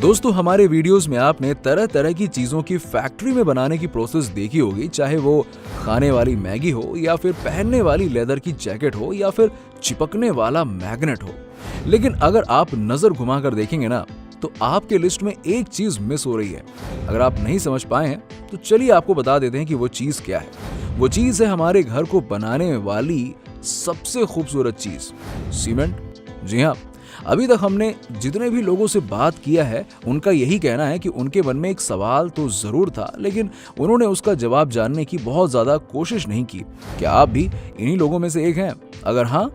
दोस्तों, हमारे वीडियोस में आपने तरह तरह की चीजों की फैक्ट्री में बनाने की प्रोसेस देखी होगी, चाहे वो खाने वाली मैगी हो या फिर पहनने वाली लेदर की जैकेट हो या फिर चिपकने वाला मैग्नेट हो। लेकिन अगर आप नजर घुमाकर देखेंगे ना, तो आपके लिस्ट में एक चीज मिस हो रही है। अगर आप नहीं समझ पाए हैं तो चलिए आपको बता देते हैं कि वो चीज क्या है। वो चीज है हमारे घर को बनाने वाली सबसे खूबसूरत चीज, सीमेंट। जी हाँ, अभी तक हमने जितने भी लोगों से बात किया है, उनका यही कहना है कि उनके मन में एक सवाल तो जरूर था, लेकिन उन्होंने उसका जवाब जानने की बहुत ज्यादा कोशिश नहीं की। क्या आप भी इन्हीं लोगों में से एक हैं? अगर हाँ,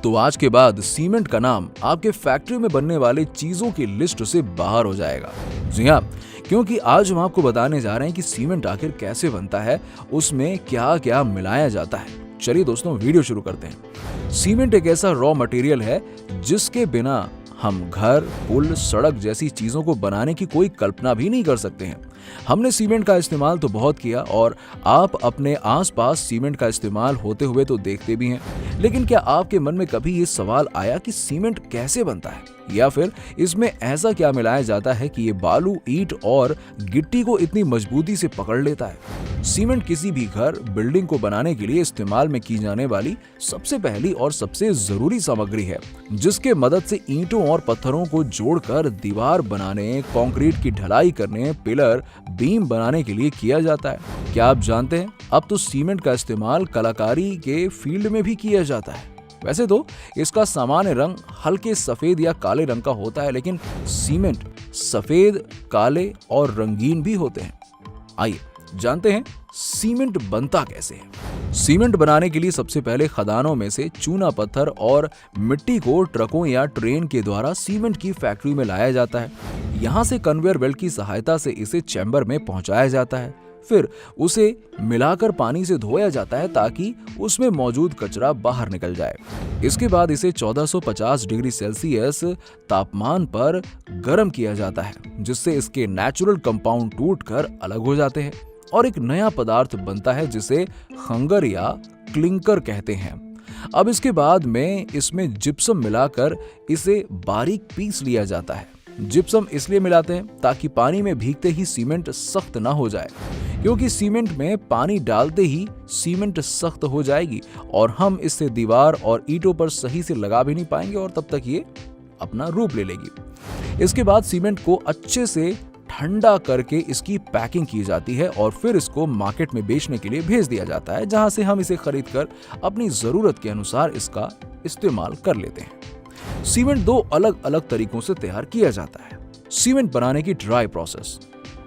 तो आज के बाद सीमेंट का नाम आपके फैक्ट्री में बनने वाले चीजों की लिस्ट से बाहर हो जाएगा। जी हाँ, क्योंकि आज हम आपको बताने जा रहे हैं कि सीमेंट आखिर कैसे बनता है, उसमें क्या क्या मिलाया जाता है। चलिए दोस्तों, वीडियो शुरू करते हैं। सीमेंट एक ऐसा रॉ मटेरियल है जिसके बिना हम घर, पुल, सड़क जैसी चीजों को बनाने की कोई कल्पना भी नहीं कर सकते हैं। हमने सीमेंट का इस्तेमाल तो बहुत किया और आप अपने आसपास सीमेंट का इस्तेमाल होते हुए तो देखते भी हैं, लेकिन क्या आपके मन में कभी ये सवाल आया कि सीमेंट कैसे बनता है, या फिर इसमें ऐसा क्या मिलाया जाता है कि ये बालू, ईंट और गिट्टी को इतनी मजबूती से पकड़ लेता है? सीमेंट किसी भी घर, बिल्डिंग को बनाने के लिए इस्तेमाल में की जाने वाली सबसे पहली और सबसे जरूरी सामग्री है, जिसके मदद से ईंटों और पत्थरों को जोड़कर दीवार बनाने, कंक्रीट की ढलाई करने, पिलर, बीम बनाने के लिए किया जाता है। क्या आप जानते हैं, अब तो सीमेंट का इस्तेमाल कलाकारी के फील्ड में भी किया जाता है। वैसे तो इसका सामान्य रंग हल्के सफेद या काले रंग का होता है, लेकिन सीमेंट सफेद, काले और रंगीन भी होते हैं। आइए जानते हैं सीमेंट बनता कैसे है। सीमेंट बनाने के लिए सबसे पहले खदानों में से चूना पत्थर और मिट्टी को ट्रकों या ट्रेन के द्वारा सीमेंट की फैक्ट्री में लाया जाता है। यहाँ से कन्वेयर बेल्ट की सहायता से इसे चैम्बर में पहुंचाया जाता है। फिर उसे मिलाकर पानी से धोया जाता है ताकि उसमें मौजूद कचरा बाहर निकल जाए। इसके बाद इसे 1450 डिग्री सेल्सियस तापमान पर गर्म किया जाता है, जिससे इसके नेचुरल कंपाउंड टूटकर अलग हो जाते हैं और एक नया पदार्थ बनता है जिसे खंगर या क्लिंकर कहते हैं। अब इसके बाद में इसमें जिप्सम मिलाकर इसे बारीक पीस लिया जाता है। जिप्सम इसलिए मिलाते हैं ताकि पानी में भीगते ही सीमेंट सख्त ना हो जाए, क्योंकि सीमेंट में पानी डालते ही सीमेंट सख्त हो जाएगी और हम इससे दीवार और ईंटों पर सही से लगा भी नहीं पाएंगे और तब तक ये अपना रूप ले लेगी। इसके बाद सीमेंट को अच्छे से ठंडा करके इसकी पैकिंग की जाती है और फिर इसको मार्केट में बेचने के लिए भेज दिया जाता है, जहां से हम इसे खरीदकर अपनी जरूरत के अनुसार इसका इस्तेमाल कर लेते हैं। सीमेंट दो अलग अलग तरीकों से तैयार किया जाता है। सीमेंट बनाने की ड्राई प्रोसेस।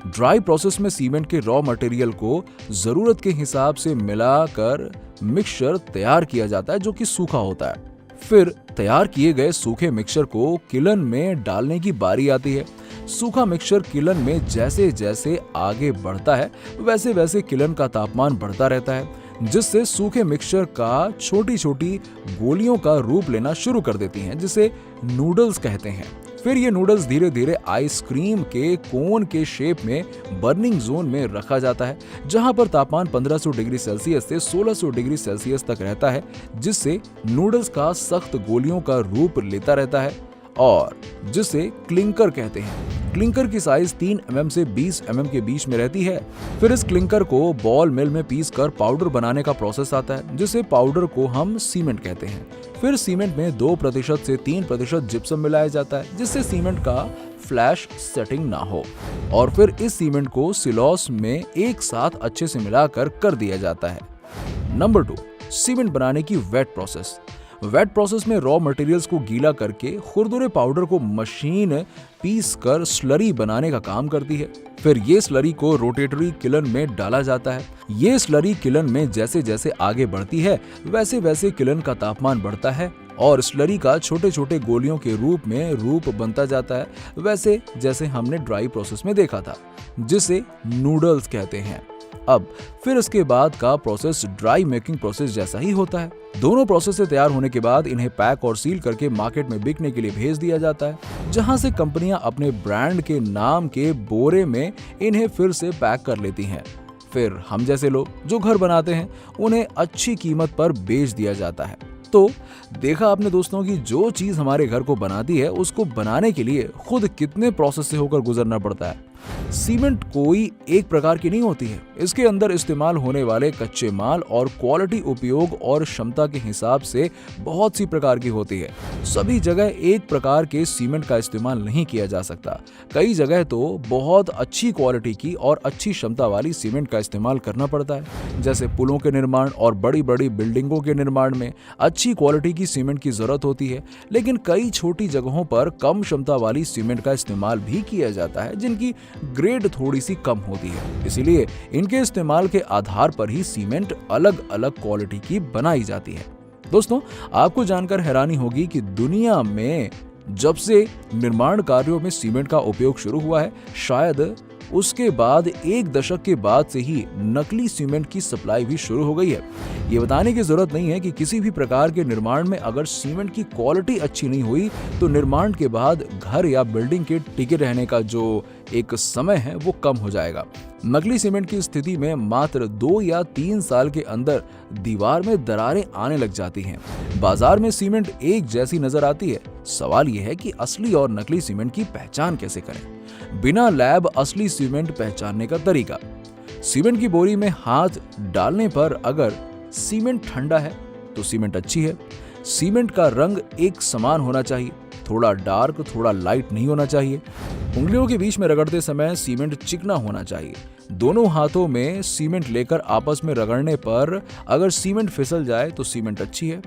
ड्राई प्रोसेस में सीमेंट के रॉ मटेरियल को जरूरत के हिसाब से मिलाकर मिक्सचर तैयार किया जाता है, जो कि सूखा होता है। फिर तैयार किए गए सूखे मिक्सचर को किलन में डालने की बारी आती है। सूखा मिक्सचर किलन में जैसे जैसे आगे बढ़ता है, वैसे वैसे किलन का तापमान बढ़ता रहता है, जिससे सूखे मिक्सचर का छोटी छोटी गोलियों का रूप लेना शुरू कर देती हैं, जिसे नूडल्स कहते हैं। फिर ये नूडल्स धीरे धीरे आइसक्रीम के कोन के शेप में बर्निंग जोन में रखा जाता है, जहां पर तापमान 1500 डिग्री सेल्सियस से 1600 डिग्री सेल्सियस तक रहता है, जिससे नूडल्स का सख्त गोलियों का रूप लेता रहता है और जिसे क्लिंकर कहते हैं। क्लिंकर की साइज 3 mm से 20 mm के बीच में रहती है। फिर इस क्लिंकर को बॉल मिल में पीसकर पाउडर बनाने का प्रोसेस आता है, जिसे पाउडर को हम सीमेंट कहते हैं। फिर सीमेंट में 2% से 3% जिप्सम मिलाया जाता है, जिससे सीमेंट का फ्लैश सेटिंग ना हो, और फिर इस सीमेंट को सिलॉस में एक साथ अच्छे से मिलाकर कर दिया जाता है। नंबर 2, सीमेंट बनाने की वेट प्रोसेस। वेट प्रोसेस में रॉ मटेरियल्स को गीला करके खुरदुरे पाउडर को मशीन पीस कर स्लरी बनाने का काम करती है। फिर ये स्लरी को रोटेटरी किलन में डाला जाता है। ये स्लरी किलन में जैसे जैसे आगे बढ़ती है, वैसे वैसे किलन का तापमान बढ़ता है और स्लरी का छोटे छोटे गोलियों के रूप में रूप बनता जाता है, वैसे जैसे हमने ड्राई प्रोसेस में देखा था, जिसे नूडल्स कहते हैं। अब फिर इसके बाद का प्रोसेस ड्राई मेकिंग प्रोसेस जैसा ही होता है। दोनों प्रोसेस से तैयार होने के बाद इन्हें पैक और सील करके मार्केट में बिकने के लिए भेज दिया जाता है, जहां से कंपनियां अपने ब्रांड के नाम के बोरे में इन्हें फिर से पैक कर लेती हैं। फिर हम जैसे लोग जो घर बनाते हैं, उन्हें अच्छी कीमत पर बेच दिया जाता है। तो देखा आपने दोस्तों कि जो चीज हमारे घर को बनाती है उसको बनाने के लिए खुद कितने प्रोसेस से होकर गुजरना पड़ता है। सीमेंट कोई एक प्रकार की नहीं होती है। इसके अंदर इस्तेमाल होने वाले कच्चे माल और क्वालिटी उपयोग और क्षमता के हिसाब से बहुत सी प्रकार की होती है। सभी जगह एक प्रकार के सीमेंट का इस्तेमाल नहीं किया जा सकता। कई जगह तो बहुत अच्छी क्वालिटी की और अच्छी क्षमता वाली सीमेंट का इस्तेमाल करना पड़ता है। जैसे पुलों के निर्माण और बड़ी बड़ी बिल्डिंगों के निर्माण में अच्छी क्वालिटी की सीमेंट की जरूरत होती है, लेकिन कई छोटी जगहों पर कम क्षमता वाली सीमेंट का इस्तेमाल भी किया जाता है जिनकी ग्रेड थोड़ी सी कम होती है। इसीलिए इनके इस्तेमाल के आधार पर ही सीमेंट अलग अलग क्वालिटी की बनाई जाती है। दोस्तों, आपको जानकर हैरानी होगी कि दुनिया में जब से निर्माण कार्यों में सीमेंट का उपयोग शुरू हुआ है, शायद उसके बाद एक दशक के बाद से ही नकली सीमेंट की सप्लाई भी शुरू हो गई है। ये बताने की जरूरत नहीं है कि किसी भी प्रकार के निर्माण में अगर सीमेंट की क्वालिटी अच्छी नहीं हुई तो निर्माण के बाद घर या बिल्डिंग के टिके रहने का जो एक समय है वो कम हो जाएगा। नकली सीमेंट की स्थिति में मात्र 2 या 3 साल के अंदर दीवार में दरारें आने लग जाती हैं। बाजार में सीमेंट एक जैसी नजर आती है। सवाल यह है कि असली और नकली सीमेंट की पहचान कैसे करें? बिना लैब असली सीमेंट पहचानने का तरीका। सीमेंट की बोरी में हाथ डालने पर अगर सीमेंट ठंडा है तो सीमेंट अच्छी है। सीमेंट का रंग एक समान होना चाहिए, थोड़ा डार्क थोड़ा लाइट नहीं होना चाहिए। उंगलियों के बीच में रगड़ते समय सीमेंट चिकना होना चाहिए। दोनों हाथों में सीमेंट लेकर आपस में रगड़ने पर अगर सीमेंट फिसल जाए तो सीमेंट अच्छी है।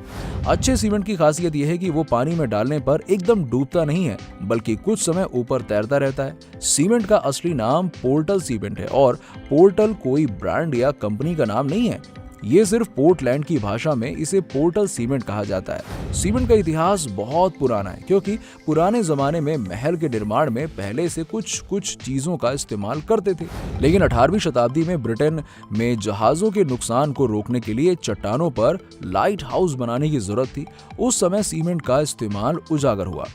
अच्छे सीमेंट की खासियत यह है कि वो पानी में डालने पर एकदम डूबता नहीं है, बल्कि कुछ समय ऊपर तैरता रहता है। सीमेंट का असली नाम पोर्टल सीमेंट है और पोर्टल कोई ब्रांड या कंपनी का नाम नहीं है। ये सिर्फ पोर्टलैंड की भाषा में इसे पोर्टल सीमेंट कहा जाता है। सीमेंट का इतिहास बहुत पुराना है, क्योंकि पुराने जमाने में महल के निर्माण में पहले से कुछ चीजों का इस्तेमाल करते थे, लेकिन 18वीं शताब्दी में ब्रिटेन में जहाजों के नुकसान को रोकने के लिए चट्टानों पर लाइट हाउस बनाने की जरूरत थी। उस समय सीमेंट का इस्तेमाल उजागर हुआ।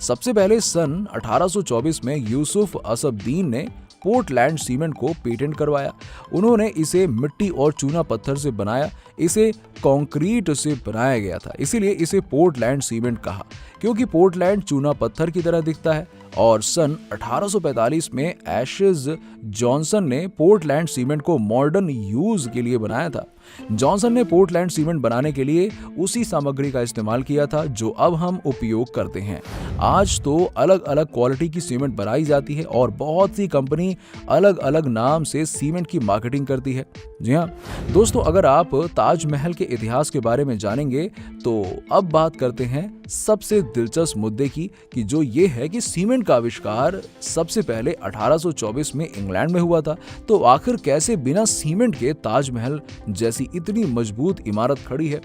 सबसे पहले सन 1824 में यूसुफ असबदीन ने पोर्टलैंड सीमेंट को पेटेंट करवाया। उन्होंने इसे मिट्टी और चूना पत्थर से बनाया। इसे कंक्रीट से बनाया गया था, इसीलिए इसे पोर्टलैंड सीमेंट कहा, क्योंकि पोर्टलैंड चूना पत्थर की तरह दिखता है। और सन 1845 में एशेज जॉनसन ने पोर्टलैंड सीमेंट को मॉडर्न यूज के लिए बनाया था। जॉनसन ने पोर्टलैंड सीमेंट बनाने के लिए उसी सामग्री का इस्तेमाल किया था जो अब हम उपयोग करते हैं। आज तो अलग अलग क्वालिटी की सीमेंट बनाई जाती है और बहुत सी कंपनी अलग अलग नाम से सीमेंट की मार्केटिंग करती है। जी हाँ दोस्तों, अगर आप ताजमहल के इतिहास के बारे में जानेंगे तो अब बात करते हैं सबसे दिलचस्प मुद्दे की, कि जो ये है कि सीमेंट का आविष्कार सबसे पहले 1824 में इंग्लैंड में हुआ था। तो आखिर कैसे बिना सीमेंट के ताजमहल जैसी इतनी मजबूत इमारत खड़ी है?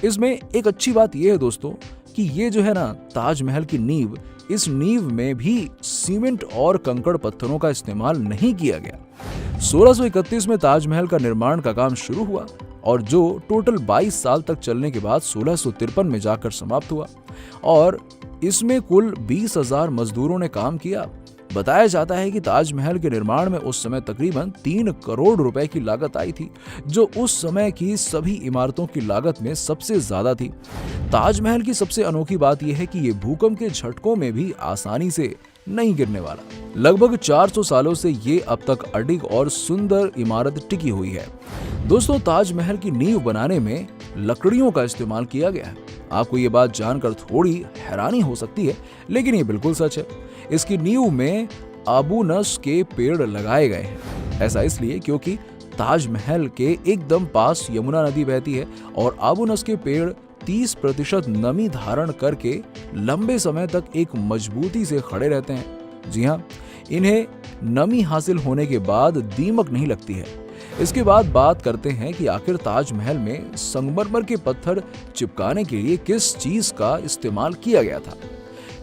इसमें एक अच्छी बात यह है दोस्तों कि ये जो है ना ताजमहल की नींव, इस नींव में भी सीमेंट और कंकड़ पत्थरों का इस्तेमाल नहीं किया गया। 1631 में ताजमहल का निर्माण का काम शुरू हुआ और जो टोटल 22 साल तक चलने के बाद 1653 में जाकर समाप्त हुआ और इसमें कुल 20,000 मजदूरों ने काम किया। बताया जाता है कि ताजमहल के निर्माण में उस समय तकरीबन 3 करोड़ रुपए की लागत आई थी, जो उस समय की सभी इमारतों की लागत में सबसे ज्यादा थी। ताजमहल की सबसे अनोखी बात यह है कि ये भूकंप के झटकों में भी आसानी से नहीं गिरने वाला। लगभग 400 सालों से ये अब तक अडिग और सुंदर इमारत टिकी हुई है। दोस्तों, ताजमहल की नींव बनाने में लकड़ियों का इस्तेमाल किया गया है। आपको ये बात जानकर थोड़ी हैरानी हो सकती है, लेकिन ये बिल्कुल सच है। इसकी नींव में आबूनस के पेड़ लगाए गए हैं। ऐसा इसलिए क्योंकि ताजमहल के एकदम पास यमुना नदी बहती है और आबूनस के पेड़ 30% नमी धारण करके लंबे समय तक एक मजबूती से खड़े रहते हैं। जी हाँ, इन्हें नमी हासिल होने के बाद दीमक नहीं लगती है। इसके बाद बात करते हैं कि आखिर ताजमहल में संगमरमर के पत्थर चिपकाने के लिए किस चीज का इस्तेमाल किया गया था,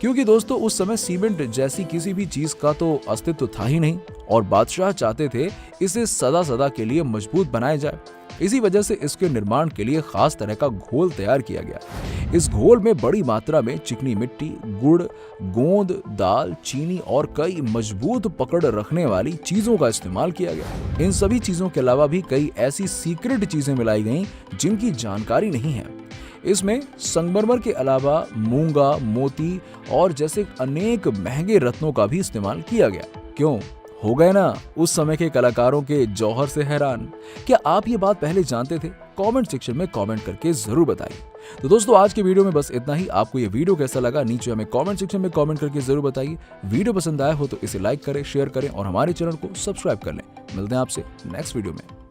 क्योंकि दोस्तों उस समय सीमेंट जैसी किसी भी चीज का तो अस्तित्व था ही नहीं और बादशाह चाहते थे इसे सदा सदा के लिए मजबूत बनाया जाए। इसी वजह से इसके निर्माण के लिए खास तरह का घोल तैयार किया गया। इस घोल में बड़ी मात्रा में चिकनी मिट्टी, गुड़, गोंद, दाल, चीनी और कई मजबूत पकड़ रखने वाली चीजों का इस्तेमाल किया गया। इन सभी चीजों के अलावा भी कई ऐसी सीक्रेट चीजें मिलाई गईं जिनकी जानकारी नहीं है। इसमें संगमरमर के अलावा मूंगा, मोती और जैसे अनेक महंगे रत्नों का भी इस्तेमाल किया गया। क्यों? हो गए ना उस समय के कलाकारों के जौहर से हैरान? क्या आप ये बात पहले जानते थे? कमेंट सेक्शन में कमेंट करके जरूर बताइए। तो दोस्तों आज के वीडियो में बस इतना ही। आपको ये वीडियो कैसा लगा नीचे हमें कमेंट सेक्शन में कमेंट करके जरूर बताइए। वीडियो पसंद आया हो तो इसे लाइक करें, शेयर करें और हमारे चैनल को सब्सक्राइब कर लें। मिलते हैं आपसे नेक्स्ट वीडियो में।